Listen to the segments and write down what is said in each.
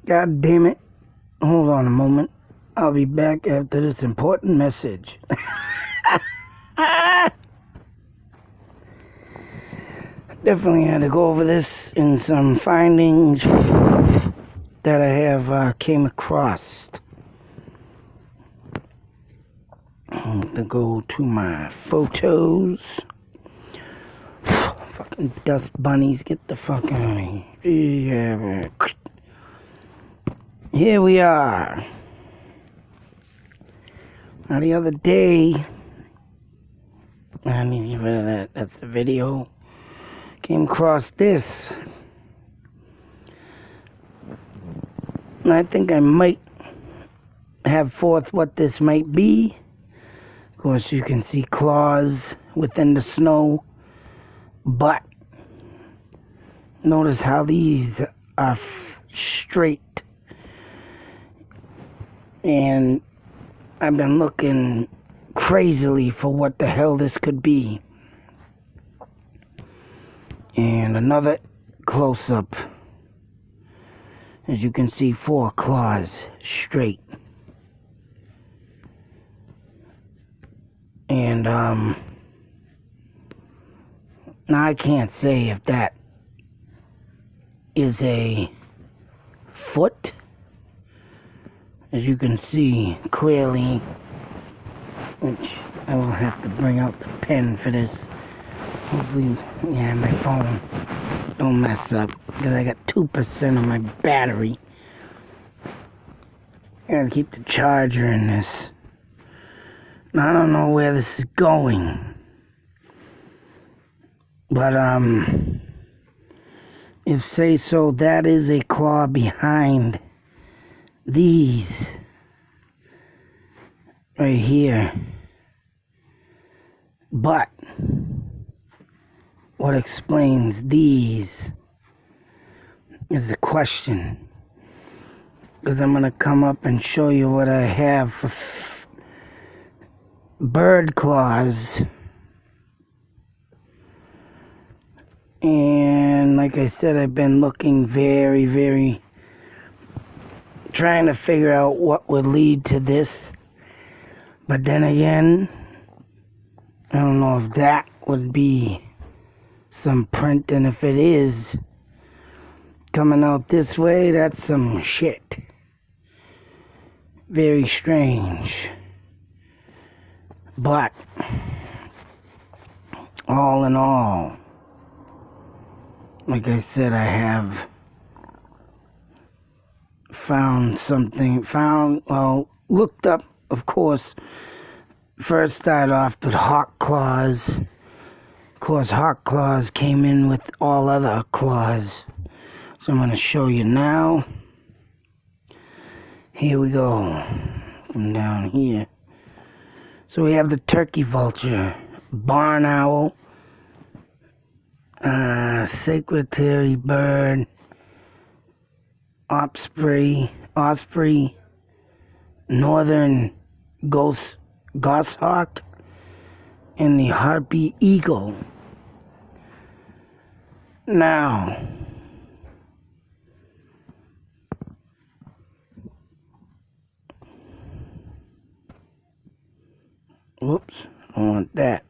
God damn it. Hold on a moment. I'll be back after this important message. Definitely had to go over this in some findings that I have came across. I'm gonna go to my photos. Fucking dust bunnies, get the fuck out of here. Here we are. Now the other day, I need to get rid of that. That's the video. Came across this. And I think I might have forth what this might be. Of course, you can see claws within the snow. But notice how these are straight. And I've been looking crazily for what the hell this could be. And another close-up. As you can see, 4 claws straight. And now I can't say if that is a foot. As you can see clearly, which I will have to bring out the pen for this. Hopefully, yeah, my phone don't mess up, because I got 2% of my battery. I gotta keep the charger in this. Now, I don't know where this is going. But, if say so, that is a claw behind these right here. But what explains these is the question. Because I'm going to come up and show you what I have for bird claws. And like I said, I've been looking very trying to figure out what would lead to this. But then again, I don't know if that would be some print, and if it is coming out this way, that's some shit. Very strange. But all in all, like I said, I have looked up, of course. First started off with hawk claws. Of course, hawk claws came in with all other claws. So I'm going to show you now. Here we go. From down here. So we have the turkey vulture, barn owl, secretary bird, osprey, northern goshawk, and the harpy eagle. Now, whoops, I want that.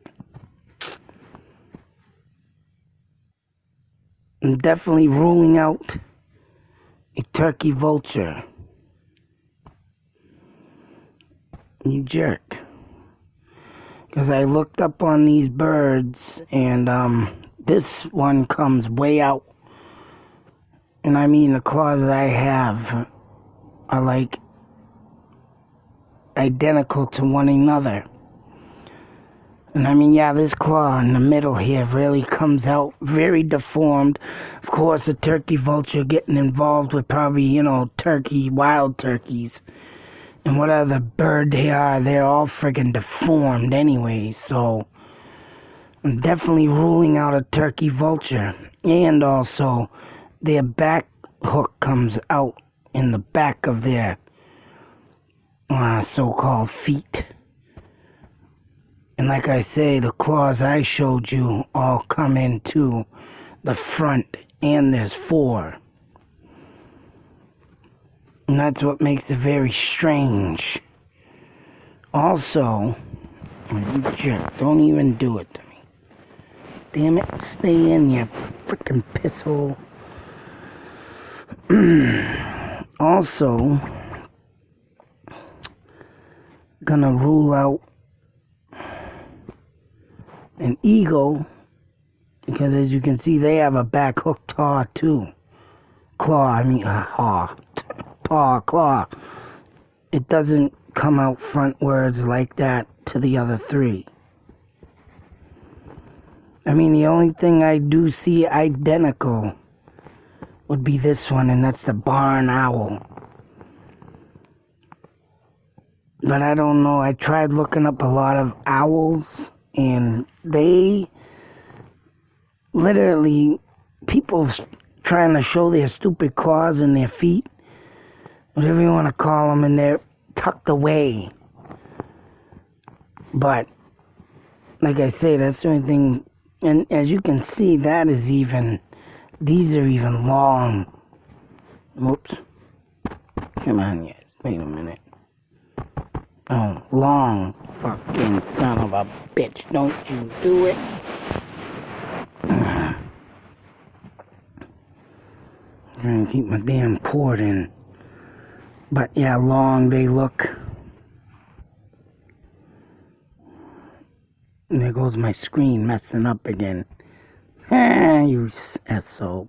I'm definitely ruling out a turkey vulture. You jerk. Because I looked up on these birds, and this one comes way out. And I mean, the claws that I have are like identical to one another. And I mean, yeah, this claw in the middle here really comes out very deformed. Of course, a turkey vulture getting involved with probably, wild turkeys. And whatever bird they are, they're all friggin' deformed anyway. So, I'm definitely ruling out a turkey vulture. And also, their back hook comes out in the back of their so-called feet. And like I say, the claws I showed you all come into the front, and there's 4. And that's what makes it very strange. Also, you jerk, don't even do it to me. Damn it, stay in, you freaking pisshole. Also, gonna rule out an eagle, because as you can see, they have a back hook claw too. Claw. It doesn't come out frontwards like that to the other three. I mean, the only thing I do see identical would be this one, and that's the barn owl. But I don't know, I tried looking up a lot of owls, and they literally, people trying to show their stupid claws in their feet, whatever you want to call them, and they're tucked away. But, like I say, that's the only thing, and as you can see, that is even, these are even long. Whoops. Come on, yes, wait a minute. Oh, long fucking son of a bitch. Don't you do it. I'm trying to keep my damn port in. But yeah, long they look. And there goes my screen messing up again. You SOB.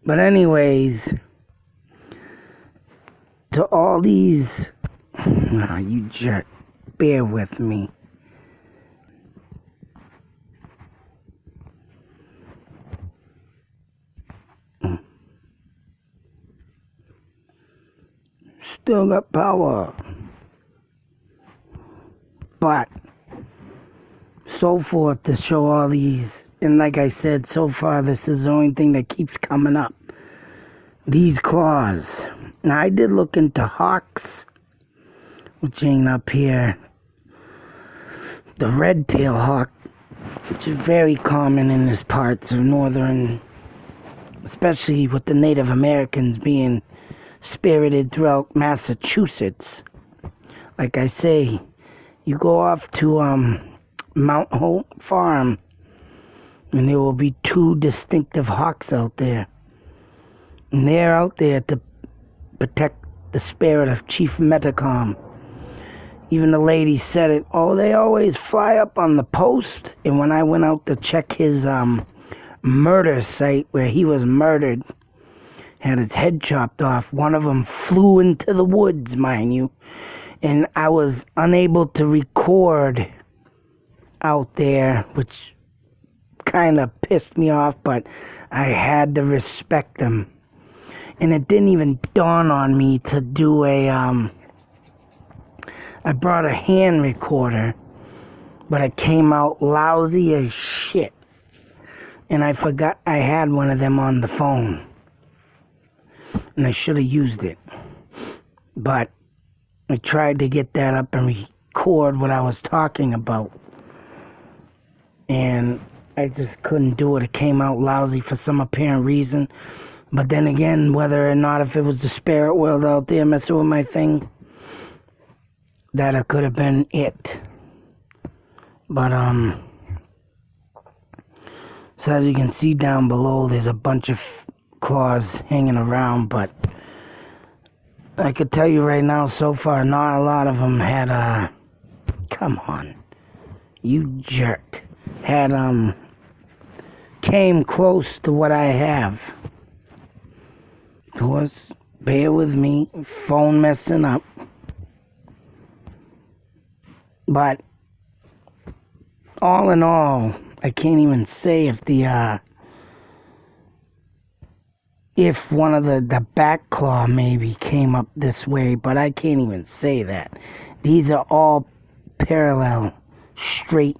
But anyways, to all these, you jerk, bear with me. Still got power. But, so forth to show all these, and like I said, so far this is the only thing that keeps coming up. These claws. Now I did look into hawks, which ain't up here. The red-tailed hawk, which is very common in these parts of northern, especially with the Native Americans being spirited throughout Massachusetts. Like I say, you go off to Mount Hope Farm, and there will be two distinctive hawks out there. And they're out there to protect the spirit of Chief Metacom. Even the lady said it. Oh, they always fly up on the post. And when I went out to check his murder site where he was murdered, had his head chopped off, one of them flew into the woods, mind you. And I was unable to record out there, which kind of pissed me off, but I had to respect them. And it didn't even dawn on me to do I brought a hand recorder, but it came out lousy as shit. And I forgot I had one of them on the phone. And I should have used it. But I tried to get that up and record what I was talking about. And I just couldn't do it. It came out lousy for some apparent reason. But then again, whether or not if it was the spirit world out there messing with my thing, that it could have been it. But, so as you can see down below, there's a bunch of claws hanging around, but I could tell you right now, so far, not a lot of them had, come on, you jerk, had, came close to what I have. Of course, bear with me, phone messing up. But, all in all, I can't even say if if one of the back claw maybe came up this way, but I can't even say that. These are all parallel, straight.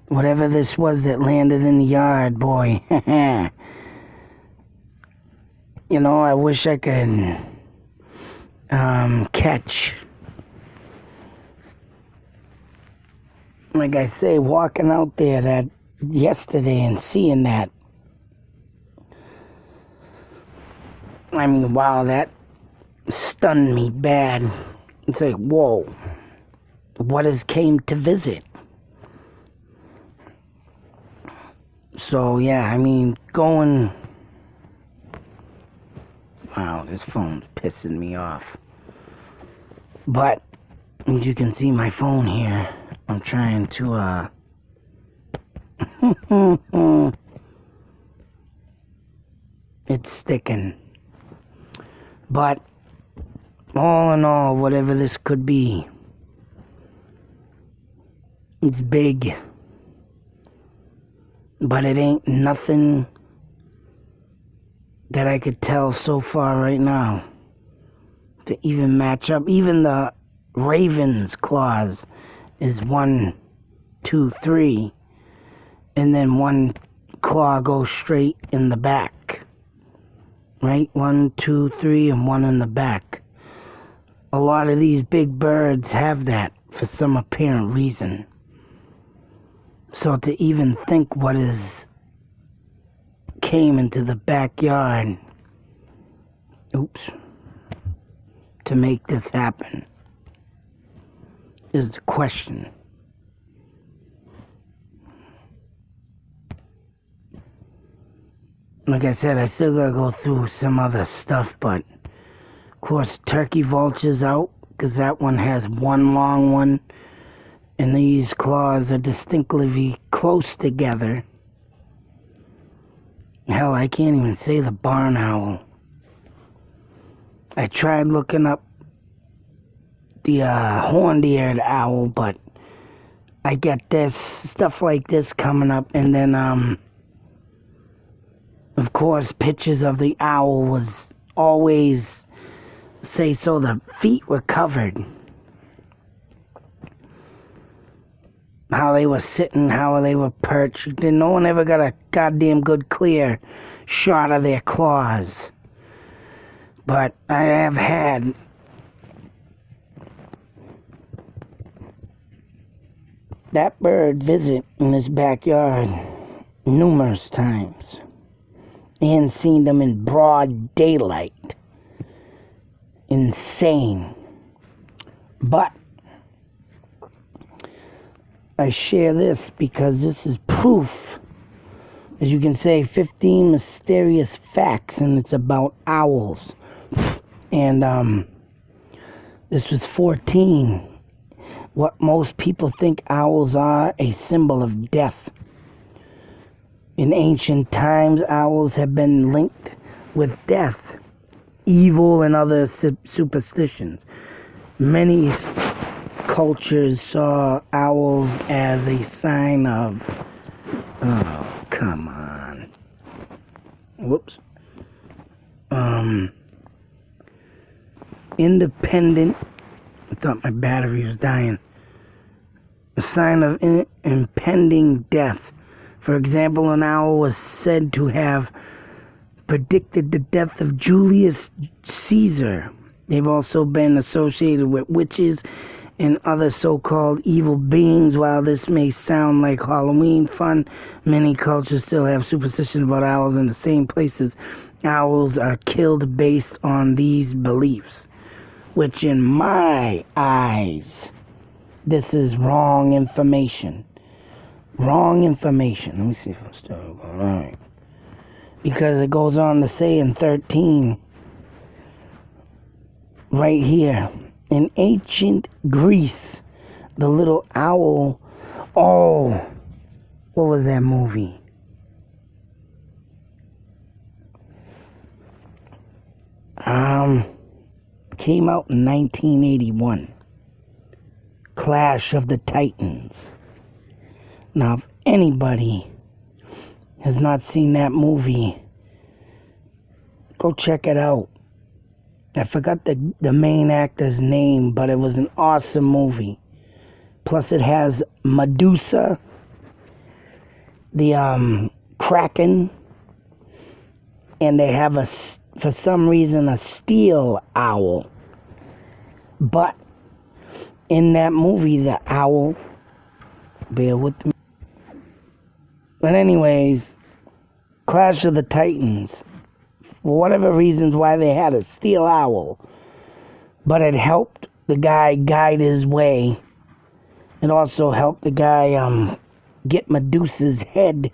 Whatever this was that landed in the yard, boy. You know, I wish I could catch. Like I say, walking out there that yesterday and seeing that, I mean, wow, that stunned me bad. It's like, whoa, what has came to visit? So, yeah, I mean, going... Wow, this phone's pissing me off. But, as you can see my phone here, I'm trying to, it's sticking. But, all in all, whatever this could be, it's big. But it ain't nothing that I could tell so far right now to even match up. Even the raven's claws is 1, 2, 3, and then one claw goes straight in the back. Right? 1, 2, 3, and one in the back. A lot of these big birds have that for some apparent reason. So to even think what is came into the backyard, to make this happen is the question. Like I said, I still gotta go through some other stuff, but of course turkey vulture's out because that one has one long one and these claws are distinctly close together. Hell, I can't even say the barn owl. I tried looking up the horned-eared owl, but I get this stuff like this coming up, and then of course pictures of the owl was always say so the feet were covered. How they were sitting, how they were perched. No one ever got a goddamn good clear shot of their claws. But I have had that bird visit in this backyard numerous times and seen them in broad daylight. Insane. But I share this because this is proof, as you can say, 15 mysterious facts, and it's about owls. And this was 14. What most people think owls are, a symbol of death. In ancient times, owls have been linked with death, evil, and other superstitions. Many cultures saw owls as a sign of... Oh, come on. Whoops. Independent... I thought my battery was dying. A sign of impending death. For example, an owl was said to have predicted the death of Julius Caesar. They've also been associated with witches and other so-called evil beings. While this may sound like Halloween fun, many cultures still have superstitions about owls. In the same places, owls are killed based on these beliefs, which in my eyes, this is wrong information. Wrong information. Let me see if I'm still going. All right. Because it goes on to say in 13, right here, in ancient Greece, the little owl, what was that movie? Came out in 1981. Clash of the Titans. Now, if anybody has not seen that movie, go check it out. I forgot the main actor's name, but it was an awesome movie. Plus it has Medusa, the Kraken, and they have for some reason, a steel owl. But in that movie, the owl, bear with me. But anyways, Clash of the Titans for whatever reasons why they had a steel owl. But it helped the guy guide his way. It also helped the guy get Medusa's head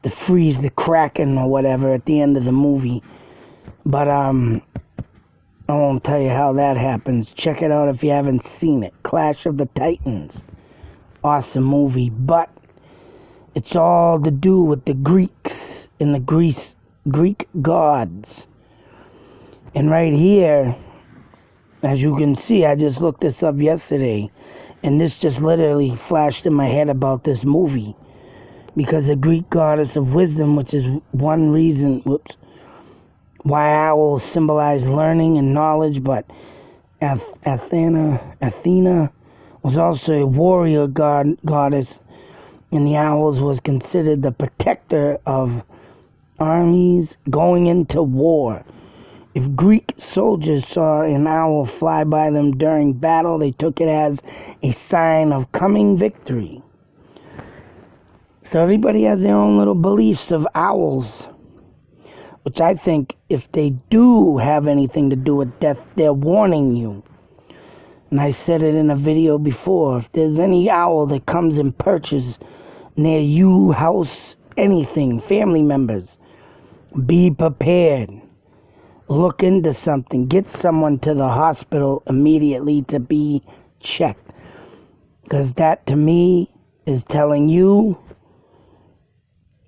to freeze the Kraken or whatever at the end of the movie. But I won't tell you how that happens. Check it out if you haven't seen it. Clash of the Titans. Awesome movie. But it's all to do with the Greeks and the Greek gods. And right here, as you can see, I just looked this up yesterday. And this just literally flashed in my head about this movie. Because the Greek goddess of wisdom, which is one reason why owls symbolize learning and knowledge, but Athena was also a warrior goddess, and the owls was considered the protector of armies going into war. If Greek soldiers saw an owl fly by them during battle, they took it as a sign of coming victory. So everybody has their own little beliefs of owls, which I think if they do have anything to do with death, they're warning you. And I said it in a video before, if there's any owl that comes and perches near you, house, anything, family members, be prepared. Look into something. Get someone to the hospital immediately to be checked. Because that to me is telling you,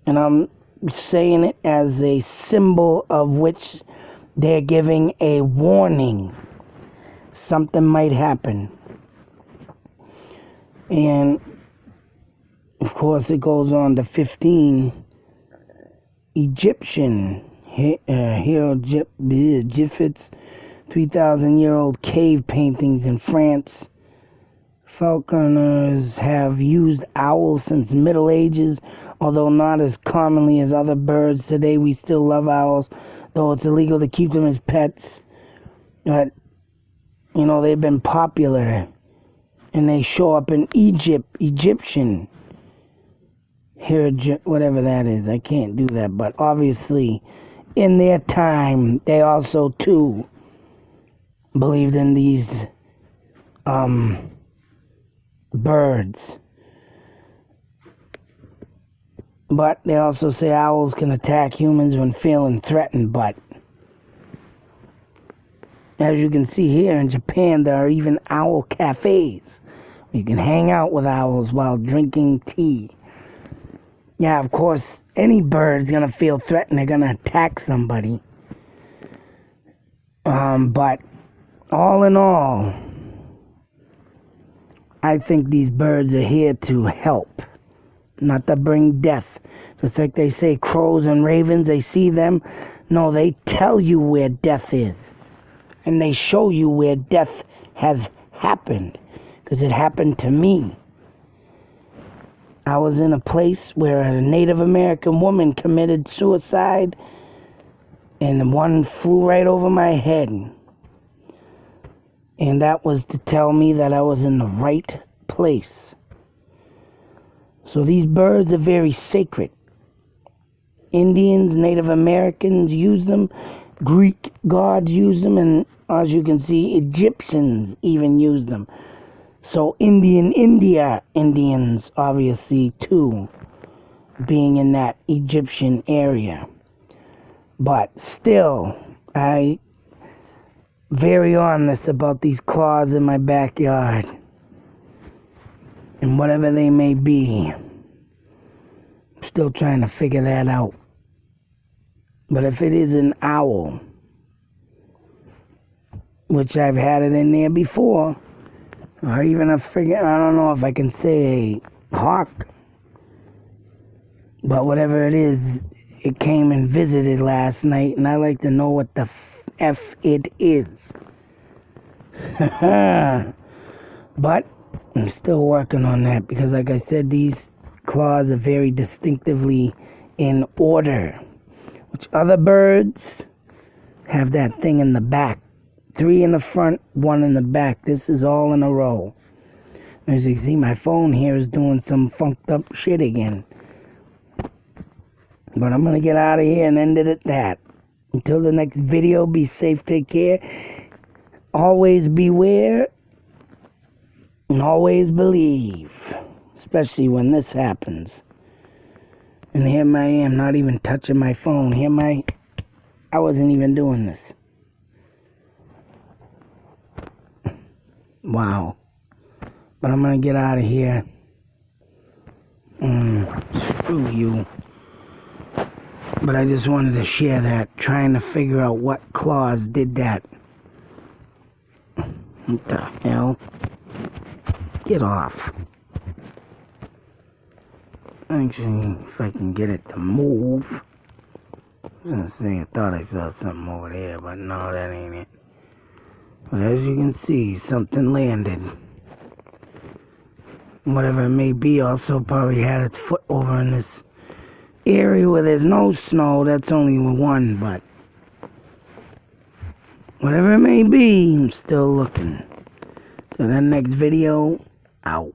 and I'm saying it as a symbol of which they're giving a warning. Something might happen. And of course it goes on to 15 Egyptian hieroglyphics, 3,000-year-old cave paintings in France. Falconers have used owls since Middle Ages, although not as commonly as other birds. Today we still love owls, though it's illegal to keep them as pets. But, you know, they've been popular, and they show up in Egyptian, whatever that is. I can't do that, but obviously, in their time, they also, too, believed in these birds. But they also say owls can attack humans when feeling threatened. But as you can see here in Japan, there are even owl cafes. You can hang out with owls while drinking tea. Yeah, of course, any bird's going to feel threatened. They're going to attack somebody. But all in all, I think these birds are here to help, not to bring death. Just like they say crows and ravens, they see them. No, they tell you where death is. And they show you where death has happened. Because it happened to me. I was in a place where a Native American woman committed suicide, and one flew right over my head. And that was to tell me that I was in the right place. So these birds are very sacred. Indians, Native Americans use them. Greek gods use them. And as you can see, Egyptians even use them. So Indians, obviously, too, being in that Egyptian area. But still, I very honest about these claws in my backyard. And whatever they may be. I'm still trying to figure that out. But if it is an owl, which I've had it in there before, or even I don't know if I can say a hawk, but whatever it is, it came and visited last night, and I like to know what the F it is. But I'm still working on that, because like I said, these claws are very distinctively in order, which other birds have that thing in the back. 3 in the front, 1 in the back. This is all in a row. As you can see, my phone here is doing some funked up shit again. But I'm going to get out of here and end it at that. Until the next video, be safe, take care. Always beware and always believe, especially when this happens. And here I am, not even touching my phone. I wasn't even doing this. Wow. But I'm gonna get out of here. Screw you. But I just wanted to share that, trying to figure out what clause did that. What the hell? Get off. Actually, if I can get it to move. I was gonna say, I thought I saw something over there, but no, that ain't it. But as you can see, something landed. Whatever it may be, also probably had its foot over in this area where there's no snow. That's only one, but whatever it may be, I'm still looking. So that next video, out.